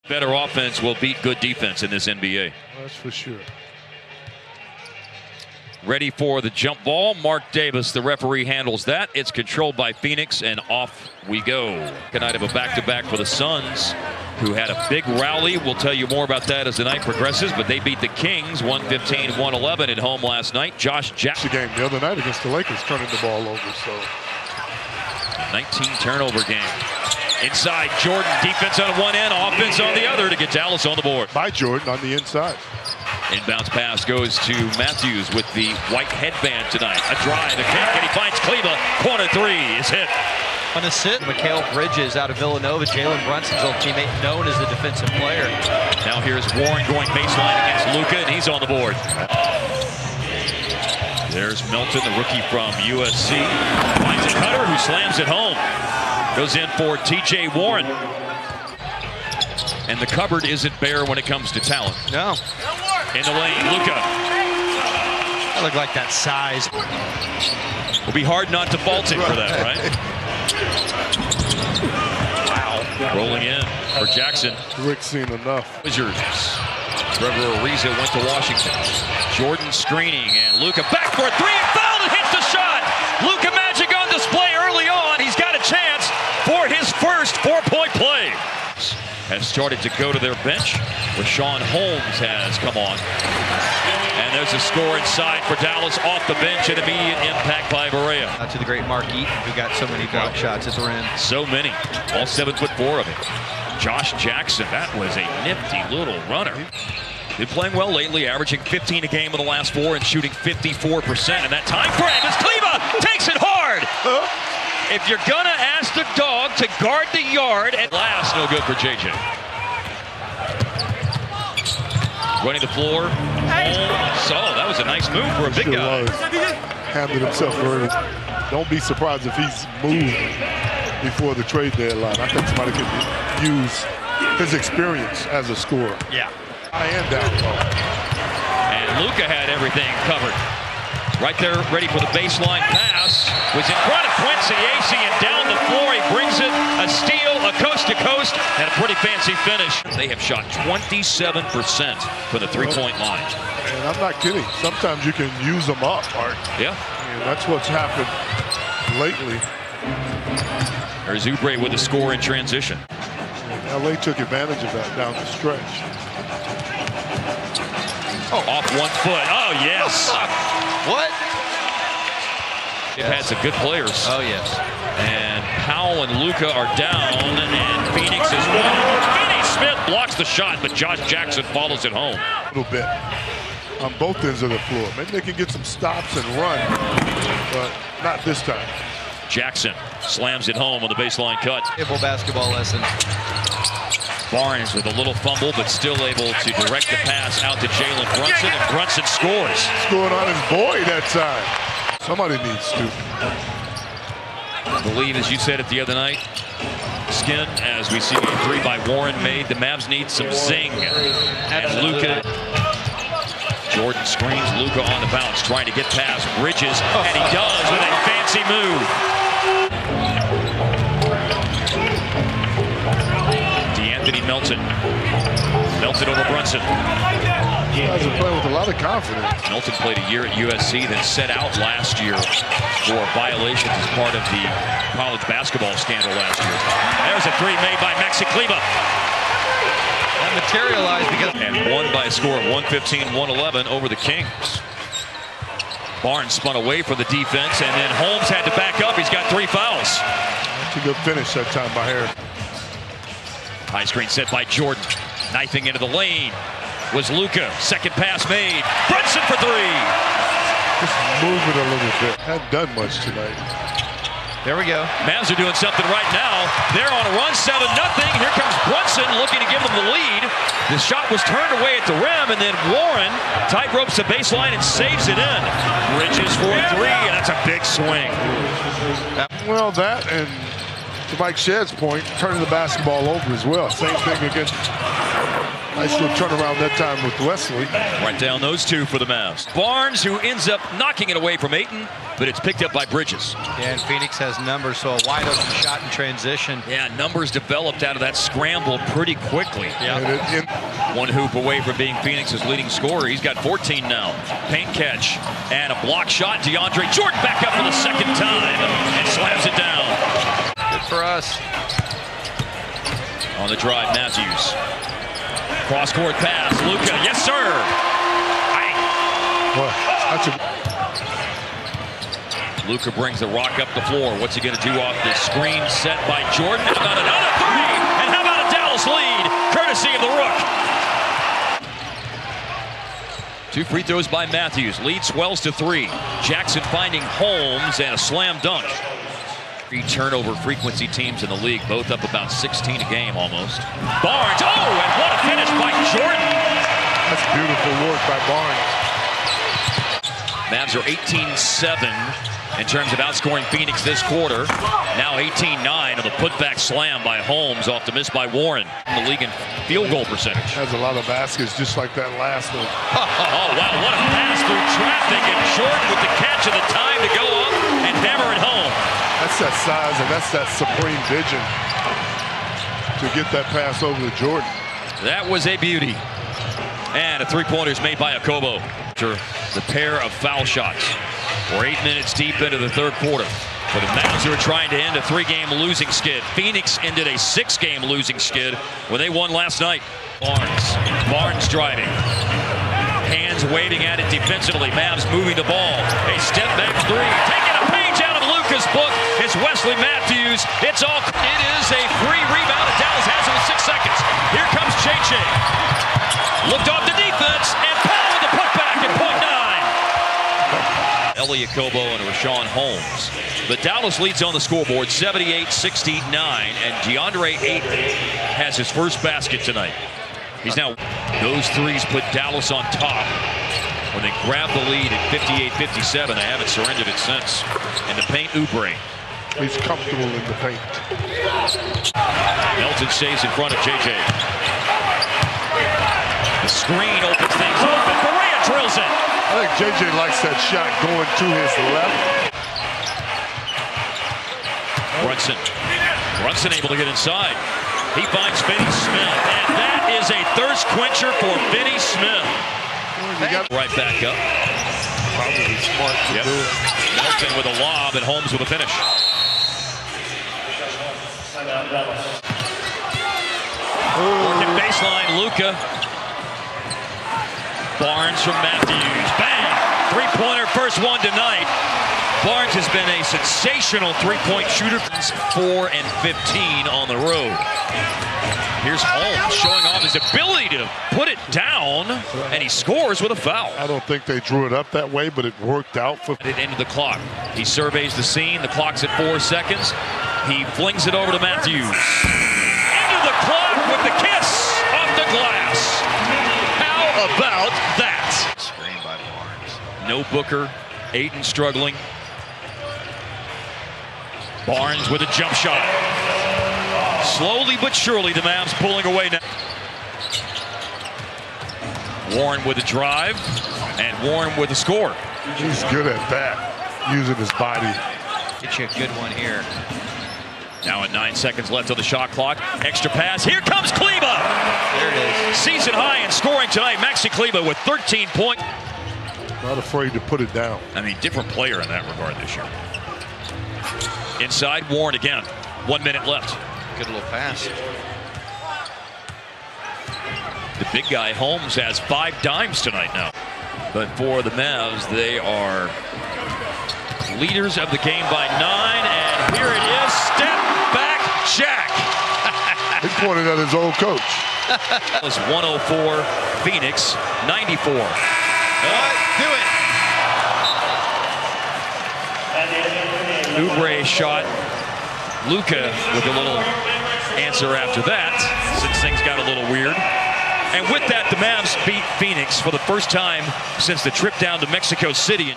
Better offense will beat good defense in this NBA. That's for sure. Ready for the jump ball. Mark Davis, the referee, handles that. It's controlled by Phoenix, and off we go. Good night of a back-to-back for the Suns, who had a big rally. We'll tell you more about that as the night progresses, but they beat the Kings 115-111 at home last night. Josh Jackson. The game the other night against the Lakers, turning the ball over. So 19-turnover game. Inside, Jordan, defense on one end, offense on the other to get Dallas on the board. By Jordan on the inside. Inbounds pass goes to Matthews with the white headband tonight. A drive, a kick, and he finds Kleba. Corner three is hit. On a sit, Mikal Bridges out of Villanova, Jalen Brunson's old teammate, known as the defensive player. Now here's Warren going baseline against Luka, and he's on the board. There's Melton, the rookie from USC. Finds a cutter who slams it home. Goes in for T.J. Warren. And the cupboard isn't bare when it comes to talent. No. In the lane, Luka. I look like that size. Will be hard not to fault him for that, right? Wow. Rolling in for Jackson. Rick's seen enough. Wizards. Trevor Ariza went to Washington. Jordan screening, and Luka back for a three and fouled and hits the shot. Luka Magic on display early on. He's got a chance for his first four-point play. Has started to go to their bench. Rashawn Holmes has come on. And there's a score inside for Dallas off the bench, and immediate impact by Barea. To the great Mark Eaton, who got so many block shots at the rim. So many. All 7'4" of it. Josh Jackson, that was a nifty little runner. Been playing well lately, averaging 15 a game in the last four and shooting 54%. And that time frame is Kleba takes it hard. If you're gonna ask the dog to guard the yard, at last, no good for JJ. Running the floor. So that was a nice move for a big guy. Handled himself very. Don't be surprised if he's moved before the trade deadline. I think somebody could use his experience as a scorer. Yeah. High and down low. And Luka had everything covered. Right there, ready for the baseline pass. Was in front of Quincy Acey and down the floor. He brings it. A steal, a coast-to-coast, and a pretty fancy finish. They have shot 27% from the three-point line. And I'm not kidding. Sometimes you can use them up, Art. Yeah. And that's what's happened lately. There's Oubre with a score in transition. LA took advantage of that down the stretch. Oh, off 1 foot. Oh, yes. What? It had some good players. Oh, yes. And Powell and Luka are down, and Phoenix is won. Finney-Smith blocks the shot, but Josh Jackson follows it home. A little bit on both ends of the floor. Maybe they can get some stops and run, but not this time. Jackson slams it home on the baseline cut. Simple basketball lesson. Barnes with a little fumble, but still able to direct the pass out to Jalen Brunson, and Brunson scores. Scored on his boy that time. Somebody needs to. I believe, as you said it the other night, Skin, as we see a three by Warren made. The Mavs need some zing. And Luka. Jordan screens Luka on the bounce, trying to get past Bridges, and he does with a fancy move. DeAnthony Melton. Melton over Brunson. You guys are playing with a lot of confidence. Melton played a year at USC, then set out last year for violations as part of the college basketball scandal last year. There's a three made by Maxi Kleba. That materialized because... And won by a score of 115-111 over the Kings. Barnes spun away for the defense, and then Holmes had to back up. He's got 3 fouls. That's a good finish that time by Harris. High screen set by Jordan. Knifing into the lane was Luka. Second pass made. Brunson for 3. Just move it a little bit. Hadn't done much tonight. There we go. Mavs are doing something right now. They're on a run, 7-0. Here comes Brunson looking to give them the lead. The shot was turned away at the rim, and then Warren tight ropes the baseline and saves it in. Bridges for a 3, and that's a big swing. Well, that, and to Mike Shedd's point, turning the basketball over as well. Same thing against Nice little turnaround that time with Wesley. Right down those two for the Mavs. Barnes, who ends up knocking it away from Ayton, but it's picked up by Bridges. Yeah, and Phoenix has numbers, so a wide open shot in transition. Yeah, numbers developed out of that scramble pretty quickly. Yeah. One hoop away from being Phoenix's leading scorer. He's got 14 now. Paint catch and a block shot. DeAndre Jordan back up for the second time and slams it down. Good for us. On the drive, Matthews. Cross-court pass. Luka, yes, sir. Luka brings the rock up the floor. What's he going to do off the screen set by Jordan? How about another three? And how about a Dallas lead, courtesy of the Rook? 2 free throws by Matthews. Lead swells to 3. Jackson finding Holmes and a slam dunk. 3 turnover frequency teams in the league, both up about 16 a game almost. Barnes, oh, and what a finish by Jordan. That's beautiful work by Barnes. Mavs are 18-7 in terms of outscoring Phoenix this quarter. Now 18-9 on the putback slam by Holmes off the miss by Warren. In the league in field goal percentage. Has a lot of baskets just like that last one. Oh, wow, what a pass through traffic, and Jordan with the catch of the time to go up and hammer it home. That's that size and that's that supreme vision to get that pass over to Jordan. That was a beauty. And a three-pointer is made by Okobo. The pair of foul shots. We're 8 minutes deep into the third quarter. For the Mavs, who are trying to end a 3-game losing skid. Phoenix ended a 6-game losing skid when they won last night. Barnes driving. Hands waving at it defensively. Mavs moving the ball. A step back 3. Taking a page out of Luka's book is Wesley Matthews. It is a free rebound, and Dallas has it with 6 seconds. Here comes J.J. Looked off the defense, and Paul with the putback at .9. Elliot Kobo and Rashawn Holmes. But Dallas leads on the scoreboard 78-69, and DeAndre Ayton has his first basket tonight. He's now, those threes put Dallas on top. When they grab the lead at 58-57, they haven't surrendered it since. In the paint, Oubre. He's comfortable in the paint. Melton stays in front of J.J. The screen opens things open. Correa drills it. I think J.J. likes that shot going to his left. Brunson able to get inside. He finds Finney Smith, and that is a thirst quencher for Finney Smith. Right back up. Probably smart to do it. Melton with a lob and Holmes with a finish. Working baseline, Luka. Barnes from Matthews. Bang! Three-pointer, first one tonight. Barnes has been a sensational three-point shooter. 4 and 15 on the road. Here's Holmes showing off his ability to put it down, and he scores with a foul. I don't think they drew it up that way, but it worked out for It ended the clock. He surveys the scene. The clock's at 4 seconds. He flings it over to Matthews. Into the clock with the kiss off the glass. How about that? Screen by Barnes. No Booker. Ayton struggling. Barnes with a jump shot. Slowly but surely, the Mavs pulling away now. Warren with a drive, and Warren with a score. He's good at that, using his body. Get you a good one here. Now at 9 seconds left on the shot clock. Extra pass. Here comes Kleba. There it is. Season high in scoring tonight. Maxi Kleba with 13 points. Not afraid to put it down. I mean, different player in that regard this year. Inside, Warren again. 1 minute left. Good little pass. The big guy, Holmes, has 5 dimes tonight now. But for the Mavs, they are leaders of the game by 9. And here it is, step back Jack. He pointed at his old coach. It was 104, Phoenix 94. Do it. Oubre shot. Luka with a little answer after that, since things got a little weird. And with that, the Mavs beat Phoenix for the first time since the trip down to Mexico City.